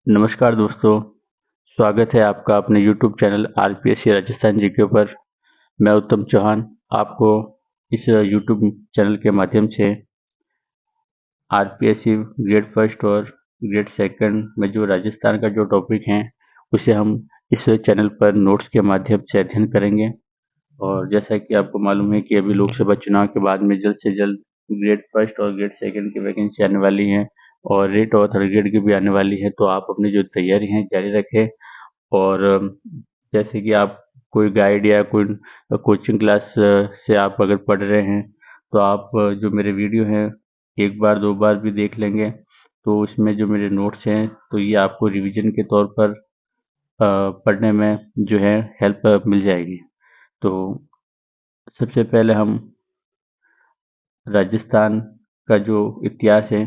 नमस्कार दोस्तों, स्वागत है आपका अपने YouTube channel RPSC Rajasthan GK पर। मैं उत्तम चौहान आपको इस YouTube चैनल के माध्यम से आरपीएससी ग्रेड फर्स्ट और ग्रेड सेकंड में जो राजस्थान का जो टॉपिक है उसे हम इस चैनल पर नोट्स के माध्यम से अध्ययन करेंगे। और जैसा कि आपको मालूम है कि अभी लोकसभा चुनाव के बाद में जल्द से जल्द ग्रेड फर्स्ट और ग्रेड सेकंड की वैकेंसी आने वाली है और रेट और थर्ड ग्रेड की भी आने वाली है। तो आप अपनी जो तैयारी है जारी रखें। और जैसे कि आप कोई गाइड या कोई कोचिंग क्लास से आप अगर पढ़ रहे हैं तो आप जो मेरे वीडियो हैं एक बार दो बार भी देख लेंगे तो उसमें जो मेरे नोट्स हैं तो ये आपको रिवीजन के तौर पर पढ़ने में जो है हेल्प मिल जाएगी। तो सबसे पहले हम राजस्थान का जो इतिहास है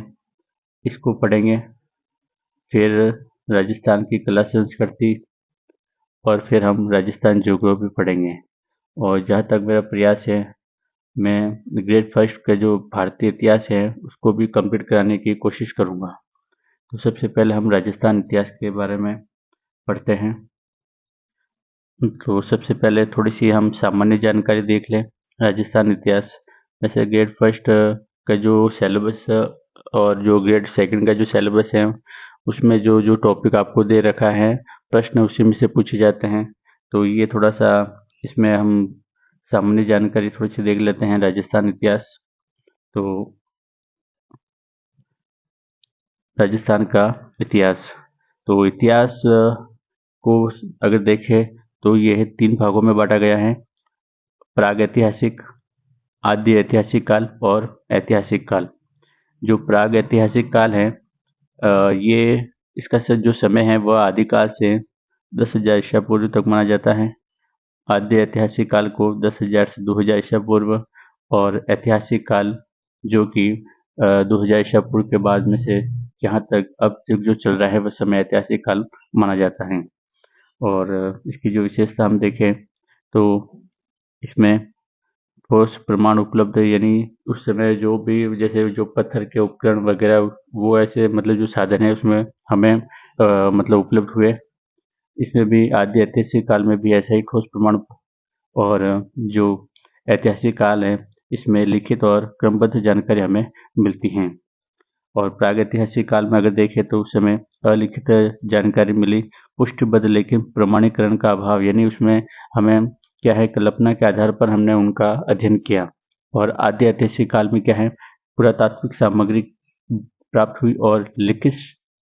इसको पढ़ेंगे, फिर राजस्थान की कला संस्कृति और फिर हम राजस्थान ज्योग्राफी पढ़ेंगे। और जहाँ तक मेरा प्रयास है मैं ग्रेड फर्स्ट का जो भारतीय इतिहास है उसको भी कंप्लीट कराने की कोशिश करूँगा। तो सबसे पहले हम राजस्थान इतिहास के बारे में पढ़ते हैं। तो सबसे पहले थोड़ी सी हम सामान्य जानकारी देख लें राजस्थान इतिहास। जैसे ग्रेड फर्स्ट का जो सिलेबस और जो ग्रेड सेकंड का जो सिलेबस है उसमें जो जो टॉपिक आपको दे रखा है प्रश्न उसी में से पूछे जाते हैं। तो ये थोड़ा सा इसमें हम सामान्य जानकारी थोड़ी सी देख लेते हैं राजस्थान इतिहास। तो राजस्थान का इतिहास, तो इतिहास को अगर देखें तो यह 3 भागों में बांटा गया है, प्राग ऐतिहासिक, आदि ऐतिहासिक काल और ऐतिहासिक काल। जो प्राग ऐतिहासिक काल है ये इसका जो समय है वह आदिकाल से 10,000 ईसा पूर्व तक माना जाता है। आद्य ऐतिहासिक काल को 10,000 से 2,000 ईसा पूर्व और ऐतिहासिक काल जो कि 2,000 ईसा पूर्व के बाद में से यहाँ तक अब तक जो चल रहा है वह समय ऐतिहासिक काल माना जाता है। और इसकी जो विशेषता हम देखें तो इसमें ठोस प्रमाण उपलब्ध है, यानी उस समय जो भी जैसे जो पत्थर के उपकरण वगैरह वो ऐसे मतलब जो साधन है उसमें हमें मतलब उपलब्ध हुए। इसमें भी आदि ऐतिहासिक काल में भी ऐसा ही ठोस प्रमाण। और जो ऐतिहासिक काल है इसमें लिखित और क्रमबद्ध जानकारी हमें मिलती हैं। और प्रागैतिहासिक काल में अगर देखें तो उस समय अलिखित जानकारी मिली, पुष्टिबद्ध लेकिन प्रमाणीकरण का अभाव, यानी उसमें हमें क्या है कल्पना के आधार पर हमने उनका अध्ययन किया। और आद्य ऐतिहासिक काल में क्या है पुरातात्विक सामग्री प्राप्त हुई और लिखित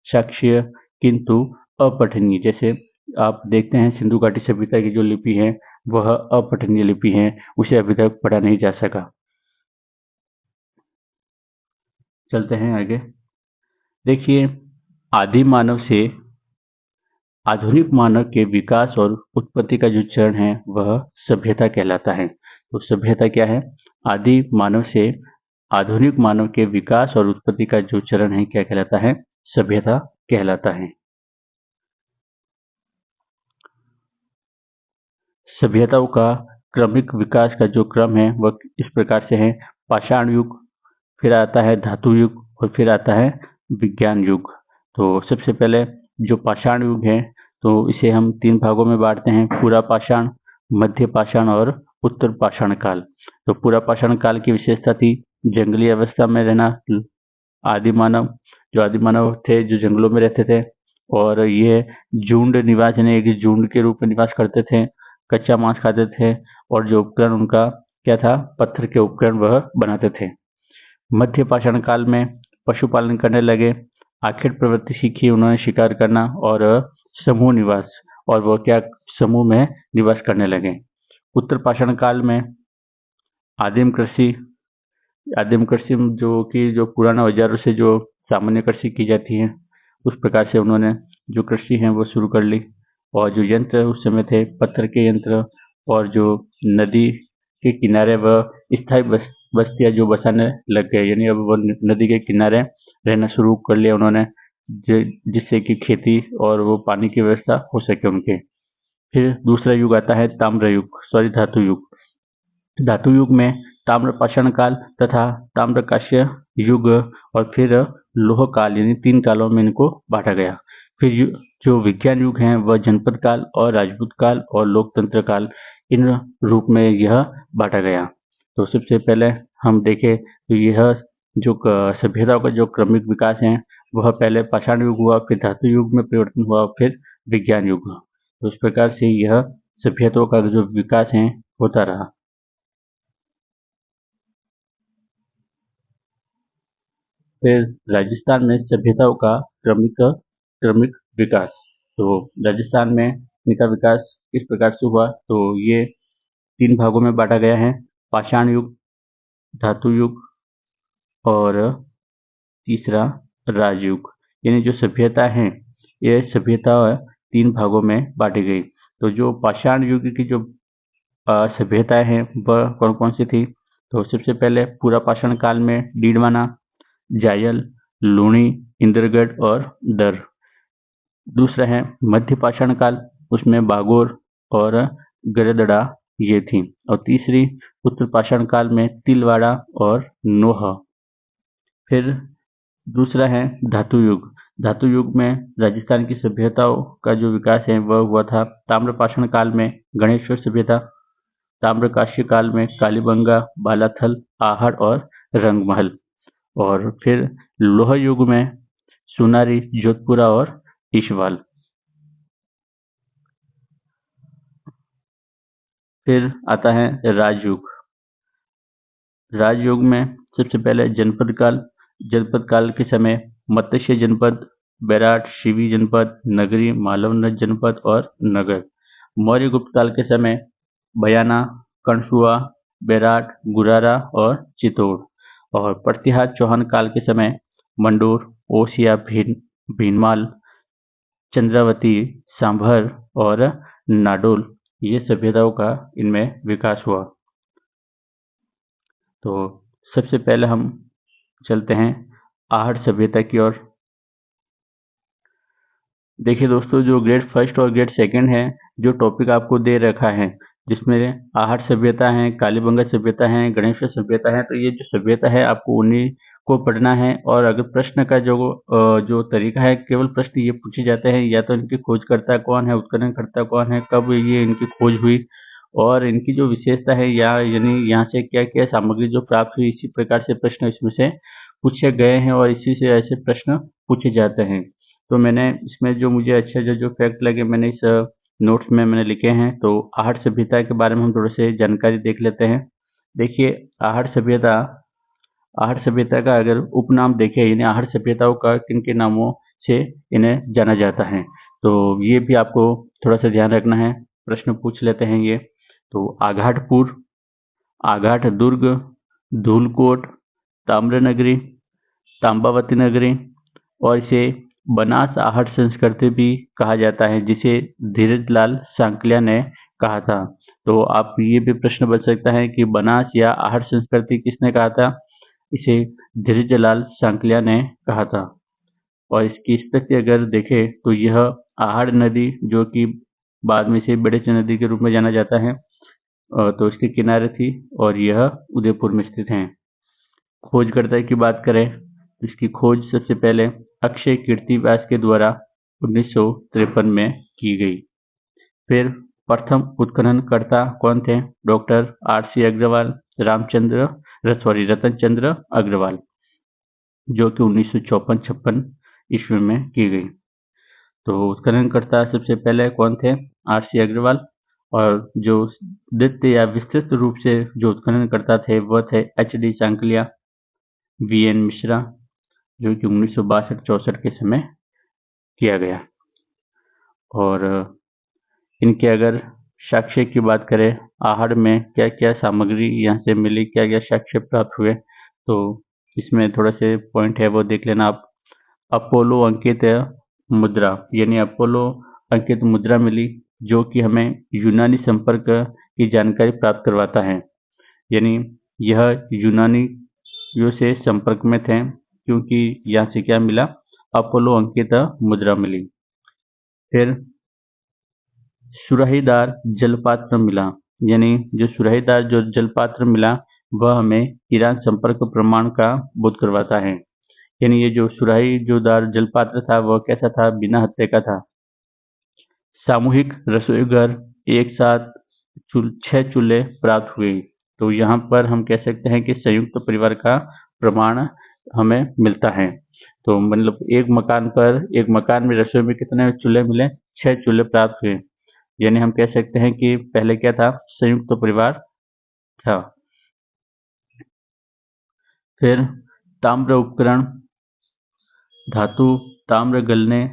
साक्ष्य किंतु अपठनीय। जैसे आप देखते हैं सिंधु घाटी सभ्यता की जो लिपि है वह अपठनीय लिपि है, उसे अभी तक पढ़ा नहीं जा सका। चलते हैं आगे। देखिए, आदि मानव से आधुनिक मानव के विकास और उत्पत्ति का जो चरण है वह सभ्यता कहलाता है। तो सभ्यता क्या है, आदि मानव से आधुनिक मानव के विकास और उत्पत्ति का जो चरण है क्या कहलाता है, सभ्यता कहलाता है। सभ्यताओं का क्रमिक विकास का जो क्रम है वह इस प्रकार से है, पाषाण युग, फिर आता है धातु युग और फिर आता है विज्ञान युग। तो सबसे पहले जो पाषाण युग है तो इसे हम 3 भागों में बांटते हैं, पूरा पाषाण, मध्य पाषाण और उत्तर पाषाण काल। तो पूरा पाषाण काल की विशेषता थी जंगली अवस्था में रहना, आदि मानव, जो आदि मानव थे जो जंगलों में रहते थे और ये झुंड निवास यानी एक झुंड के रूप में निवास करते थे, कच्चा मांस खाते थे और जो उपकरण उनका क्या था, पत्थर के उपकरण वह बनाते थे। मध्य पाषाण काल में पशुपालन करने लगे, आखिर प्रवृत्ति सीखी उन्होंने शिकार करना और समूह निवास, और वो क्या समूह में निवास करने लगे। उत्तर पाषाण काल में आदिम कृषि, आदिम कृषि जो कि जो पुराना औजारों से जो सामान्य कृषि की जाती है उस प्रकार से उन्होंने जो कृषि है वो शुरू कर ली। और जो यंत्र उस समय थे पत्थर के यंत्र, और जो नदी के किनारे वह स्थायी बस्तियां जो बसाने लग गए, यानी अब वो नदी के किनारे रहना शुरू कर लिया उन्होंने, जिससे कि खेती और वो पानी की व्यवस्था हो सके उनके। फिर दूसरा युग आता है ताम्र युग, सॉरी धातु युग। धातु युग में ताम्र पाषाण काल तथा ताम्रकांस्य युग और फिर लोह काल, यानी 3 कालों में इनको बांटा गया। फिर जो विज्ञान युग है वह जनपद काल और राजपूत काल और लोकतंत्र काल, इन रूप में यह बांटा गया। तो सबसे पहले हम देखें तो यह जो सभ्यताओं का जो क्रमिक विकास है वह पहले पाषाण युग हुआ, फिर धातु युग में परिवर्तन हुआ, फिर विज्ञान युग हुआ। तो इस प्रकार से यह सभ्यताओं का जो विकास है होता रहा। फिर राजस्थान में सभ्यताओं का क्रमिक विकास। तो राजस्थान में इनका विकास किस प्रकार से हुआ, तो ये 3 भागों में बांटा गया है, पाषाण युग, धातु युग और तीसरा राजयुग। यानी जो सभ्यता है ये सभ्यता 3 भागों में बांटी गई। तो जो पाषाण युग की जो सभ्यताएं हैं वह कौन कौन सी थी, तो सबसे पहले पूरा पाषाण काल में डीडवाना, जायल, लूणी, इंद्रगढ़ और दर। दूसरा है मध्य पाषाण काल, उसमें बागोर और गरदड़ा ये थी। और तीसरी उत्तर पाषाण काल में तिलवाड़ा और नोह। फिर दूसरा है धातु युग। धातु युग में राजस्थान की सभ्यताओं का जो विकास है वह हुआ था ताम्र पाषाण काल में गणेश्वर सभ्यता, ताम्रकांस्य काल में कालीबंगा, बालाथल, आहड़ और रंगमहल। और फिर लोह युग में सुनारी, जोधपुरा और ईशवाल। फिर आता है राजयुग। राजयुग में सबसे पहले जनपद काल। जनपद काल के समय मत्स्य जनपद, बैराट, शिवी जनपद, नगरी, मालवनद जनपद और नगर। मौर्य गुप्त काल के समय बयाना, कणसुआ, बैराट, गुरारा और चित्तौड़। और प्रतिहार चौहान काल के समय मंडोर, ओसिया, भीनमाल, चंद्रावती, सांभर और नाडोल, ये सभ्यताओं का इनमें विकास हुआ। तो सबसे पहले हम चलते हैं आहड़ सभ्यता की ओर। देखिए दोस्तों, जो ग्रेड फर्स्ट और ग्रेड सेकंड है, जो टॉपिक आपको दे रखा है जिसमें आहड़ सभ्यता है, कालीबंगा सभ्यता है, गणेश्वर सभ्यता है, तो ये जो सभ्यता है आपको उन्हीं को पढ़ना है। और अगर प्रश्न का जो तरीका है, केवल प्रश्न ये पूछे जाते हैं या तो इनकी खोजकर्ता कौन है, उत्खननकर्ता कौन है, कब ये इनकी खोज हुई और इनकी जो विशेषता है या यानी यहाँ से क्या क्या सामग्री जो प्राप्त हुई, इसी प्रकार से प्रश्न इसमें से पूछे गए हैं और इसी से ऐसे प्रश्न पूछे जाते हैं। तो मैंने इसमें जो मुझे अच्छे जो फैक्ट लगे मैंने इस नोट्स में मैंने लिखे हैं। तो आहड़ सभ्यता के बारे में हम थोड़े से जानकारी देख लेते हैं। देखिए आहड़ सभ्यता का अगर उपनाम देखें, यानी आहड़ सभ्यताओं का किन के नामों से इन्हें जाना जाता है, तो ये भी आपको थोड़ा सा ध्यान रखना है। प्रश्न पूछ लेते हैं ये। तो आघाटपुर, आघाट दुर्ग, धूलकोट, ताम्रनगरी, तांबावती नगरी और इसे बनास आहट संस्कृति भी कहा जाता है, जिसे धीरजलाल सांकलिया ने कहा था। तो आप ये भी प्रश्न बच सकता है कि बनास या आहट संस्कृति किसने कहा था, इसे धीरजलाल सांकलिया ने कहा था। और इसकी स्थिति अगर देखें तो यह आहड़ नदी, जो कि बाद में इसे बेड़ेच नदी के रूप में जाना जाता है, तो इसके किनारे थी और यह उदयपुर में स्थित है। खोजकर्ता की बात करें तो इसकी खोज सबसे पहले अक्षय कीर्ति व्यास के द्वारा 1953 में की गई। फिर प्रथम उत्खननकर्ता कौन थे, डॉक्टर R.C. अग्रवाल, रतन चंद्र अग्रवाल, जो कि 1954-56 ईस्वी में की गई। तो उत्खननकर्ता सबसे पहले कौन थे, R.C. अग्रवाल। और जो द्वितीय या विस्तृत रूप से जो उत्खननकर्ता थे वह थे H.D. सांकलिया, V.N. मिश्रा, जो कि 1962-64 के समय किया गया। और इनके अगर साक्ष्य की बात करें, आहड़ में क्या क्या सामग्री यहाँ से मिली, क्या क्या साक्ष्य प्राप्त हुए, तो इसमें थोड़े से पॉइंट है वो देख लेना आप। अपोलो अंकित मुद्रा, यानी अपोलो अंकित मुद्रा मिली, जो कि हमें यूनानी संपर्क की जानकारी प्राप्त करवाता है। यानी यह यूनानियों से संपर्क में थे, क्योंकि यहाँ से क्या मिला, अपोलो अंकित मुद्रा मिली। फिर सुराहीदार जलपात्र मिला, यानी जो सुराहीदार जो जलपात्र मिला वह हमें ईरान संपर्क प्रमाण का बोध करवाता है। यानी ये जो सुराही जोदार जलपात्र था वह कैसा था, बिना हत्थे का था। सामूहिक रसोई घर, एक साथ 6 चूल्हे प्राप्त हुए। तो यहाँ पर हम कह सकते हैं कि संयुक्त परिवार का प्रमाण हमें मिलता है। तो मतलब एक मकान में रसोई में कितने चूल्हे मिले, 6 चूल्हे प्राप्त हुए। यानी हम कह सकते हैं कि पहले क्या था, संयुक्त परिवार था। फिर ताम्र उपकरण, धातु ताम्र गलने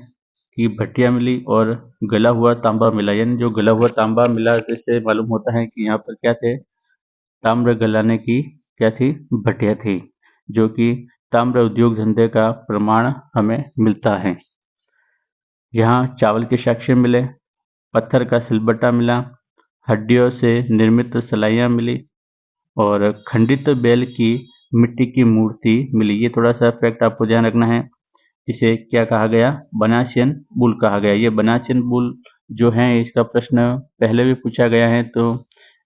की भट्टियां मिली और गला हुआ तांबा मिला। यानी जो गला हुआ तांबा मिला, इससे मालूम होता है कि यहाँ पर क्या थे, ताम्र गलाने की क्या थी, भट्टियां थी, जो कि ताम्र उद्योग धंधे का प्रमाण हमें मिलता है। यहाँ चावल के साक्ष्य मिले, पत्थर का सिलबट्टा मिला, हड्डियों से निर्मित सलाइयाँ मिली और खंडित बैल की मिट्टी की मूर्ति मिली। ये थोड़ा सा फैक्ट आपको ध्यान रखना है। इसे क्या कहा गया, बनासियन बुल कहा गया। ये बनासियन बुल जो है, इसका प्रश्न पहले भी पूछा गया है। तो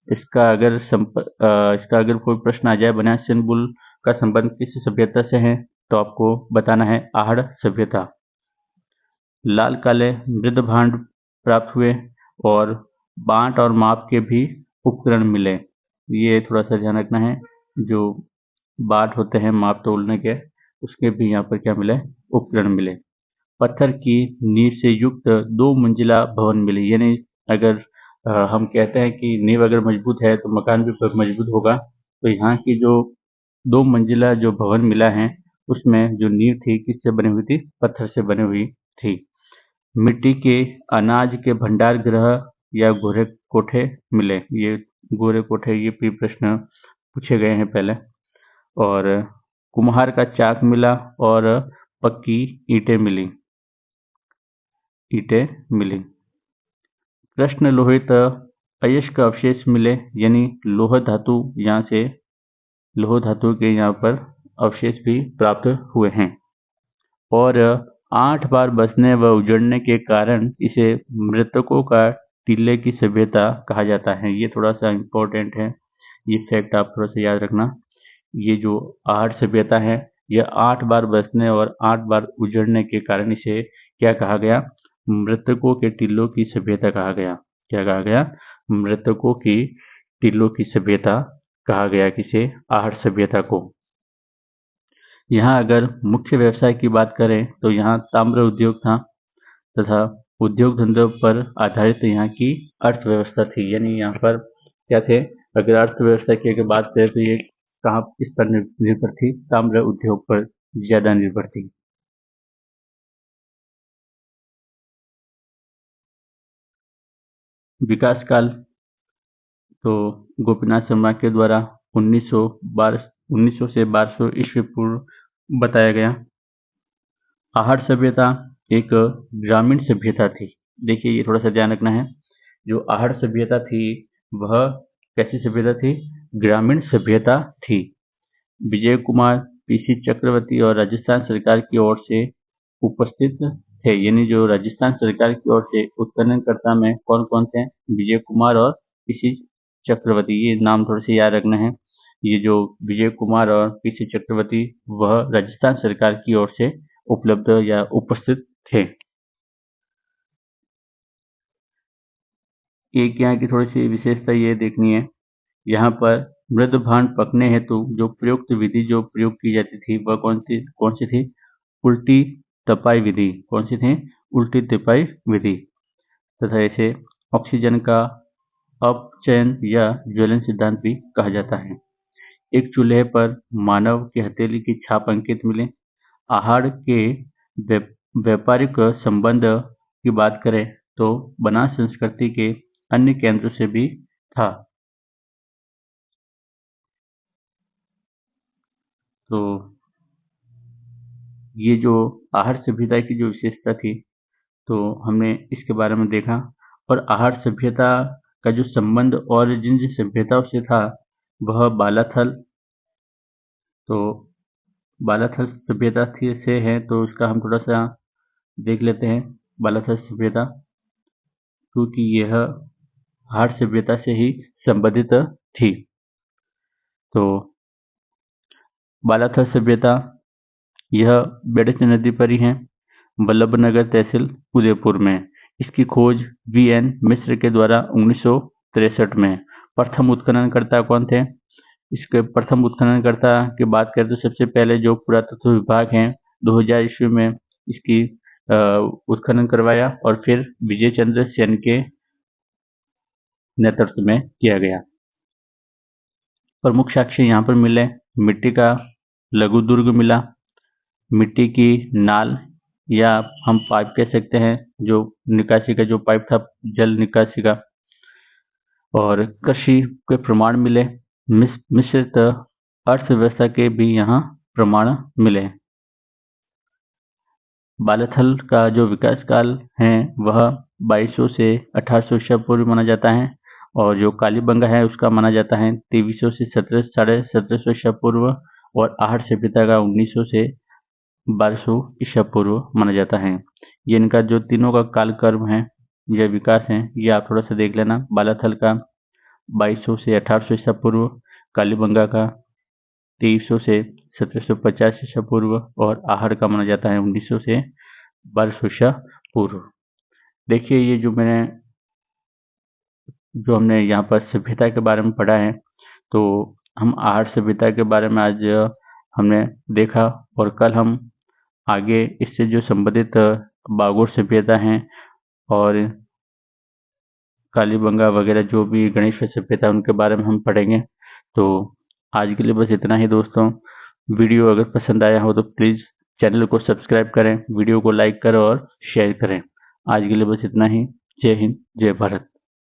इसका अगर कोई प्रश्न आ जाए, बनासियन बुल का संबंध किस सभ्यता से है, तो आपको बताना है आहड़ सभ्यता। लाल काले मृद भांड प्राप्त हुए और बांट और माप के भी उपकरण मिले। ये थोड़ा सा ध्यान रखना है, जो बाट होते हैं माप तोलने के, उसके भी यहाँ पर क्या मिले, उपकरण मिले। पत्थर की नींव से युक्त 2 मंजिला भवन मिले। यानी अगर हम कहते हैं कि नींव अगर मजबूत है तो मकान भी मजबूत होगा। तो यहाँ की जो 2 मंजिला जो भवन मिला है, उसमें जो नींव थी किससे बनी हुई थी, पत्थर से बनी हुई थी। मिट्टी के अनाज के भंडार गृह या गोरे कोठे मिले। ये गोरे कोठे, ये भी प्रश्न पूछे गए हैं पहले। और कुम्हार का चाक मिला और पक्की ईंटें मिली। कृष्ण लोहित अयस्क अवशेष मिले। यानी लोह धातु, यहाँ से लोह धातु के यहाँ पर अवशेष भी प्राप्त हुए हैं। और 8 बार बसने व उजड़ने के कारण इसे मृतकों का टीले की सभ्यता कहा जाता है। ये थोड़ा सा इम्पोर्टेंट है, ये फैक्ट आप थोड़ा सा याद रखना। ये जो आहड़ सभ्यता है, यह 8 बार बसने और 8 बार उजड़ने के कारण इसे क्या कहा गया, मृतकों के टीलों की सभ्यता कहा गया। क्या कहा गया, मृतकों की टीलों की सभ्यता कहा गया किसे, आहड़ सभ्यता को। यहाँ अगर मुख्य व्यवसाय की बात करें तो यहाँ ताम्र उद्योग था तथा उद्योग धंधों पर आधारित यहाँ की अर्थव्यवस्था थी। यानी यहाँ पर क्या थे, अगर अर्थव्यवस्था की अगर बात करें तो ये कहाँ किस पर निर्भर थी, ताम्र उद्योग पर ज्यादा निर्भर थी। विकास काल तो गोपीनाथ शर्मा के द्वारा 1900 से 1200 ईस्वी पूर्व बताया गया। आहड़ सभ्यता एक ग्रामीण सभ्यता थी। देखिए ये थोड़ा सा ध्यान रखना है, जो आहड़ सभ्यता थी वह कैसी सभ्यता थी, ग्रामीण सभ्यता थी। विजय कुमार, पीसी चक्रवर्ती और राजस्थान सरकार की ओर से उपस्थित थे। यानी जो राजस्थान सरकार की ओर से उत्खननकर्ता में कौन कौन थे, विजय कुमार और पीसी चक्रवर्ती। ये नाम थोड़े से याद रखना है। ये जो विजय कुमार और पीसी चक्रवर्ती, वह राजस्थान सरकार की ओर से उपलब्ध या उपस्थित थे। एक यहाँ की थोड़ी सी विशेषता ये देखनी है, यहाँ पर मृद भांड पकने हेतु जो प्रयुक्त विधि जो प्रयोग की जाती थी वह कौन सी थी, उल्टी तपाई विधि। कौन सी थी, उल्टी तपाई विधि। तथा इसे ऑक्सीजन का अपचयन या ज्वलन सिद्धांत भी कहा जाता है। एक चूल्हे पर मानव की हथेली की छाप अंकित मिले। आहड़ के व्यापारिक संबंध की बात करें तो बनास संस्कृति के अन्य केंद्रों से भी था। तो ये जो आहड़ सभ्यता की जो विशेषता थी, तो हमने इसके बारे में देखा। और आहड़ सभ्यता का जो संबंध और जिन जिन सभ्यताओं से था, वह बालाथल, तो बालाथल सभ्यता से है, तो उसका हम थोड़ा सा देख लेते हैं। बालाथल सभ्यता, क्योंकि यह आहड़ सभ्यता से ही संबंधित थी। तो बालाथल सभ्यता यह बेडसे नदी पर ही है, बल्लभनगर तहसील उदयपुर में। इसकी खोज वीएन मिश्र के द्वारा 1963 में। प्रथम उत्खननकर्ता कौन थे? इसके प्रथम उत्खननकर्ता की बात करें तो सबसे पहले जो पुरातत्व विभाग है 2000 ईस्वी में इसकी उत्खनन करवाया और फिर विजय चंद्र सेन के नेतृत्व में किया गया। प्रमुख साक्ष्य यहाँ पर मिले, मिट्टी का लघु दुर्ग मिला, मिट्टी की नाल या हम पाइप कह सकते हैं, जो निकासी का जो पाइप था जल निकासी का, और कृषि के प्रमाण मिले, मिश्रित अर्थव्यवस्था के भी यहाँ प्रमाण मिले। बालाथल का जो विकास काल है वह 2200 से 1800 ईसा पूर्व माना जाता है, और जो कालीबंगा है उसका माना जाता है 2300 से 1750 ईसा पूर्व, और आहट सभ्यता का 1900 से 1200 ईसा पूर्व माना जाता है। ये इनका जो तीनों का कालक्रम है या विकास है ये आप थोड़ा सा देख लेना। बालाथल का 2200 से 1800 ईसा पूर्व, कालीबंगा का 2300 से 1750 ईसा पूर्व, और आहड़ का माना जाता है 1900 से 1200 ईसा पूर्व। देखिए ये जो हमने यहाँ पर सभ्यता के बारे में पढ़ा है, तो हम आहड़ सभ्यता के बारे में आज हमने देखा, और कल हम आगे इससे जो संबंधित बागोर सभ्यता हैं और कालीबंगा वगैरह जो भी गणेश सभ्यता उनके बारे में हम पढ़ेंगे। तो आज के लिए बस इतना ही दोस्तों। वीडियो अगर पसंद आया हो तो प्लीज़ चैनल को सब्सक्राइब करें, वीडियो को लाइक करें और शेयर करें। आज के लिए बस इतना ही। जय हिंद, जय भारत।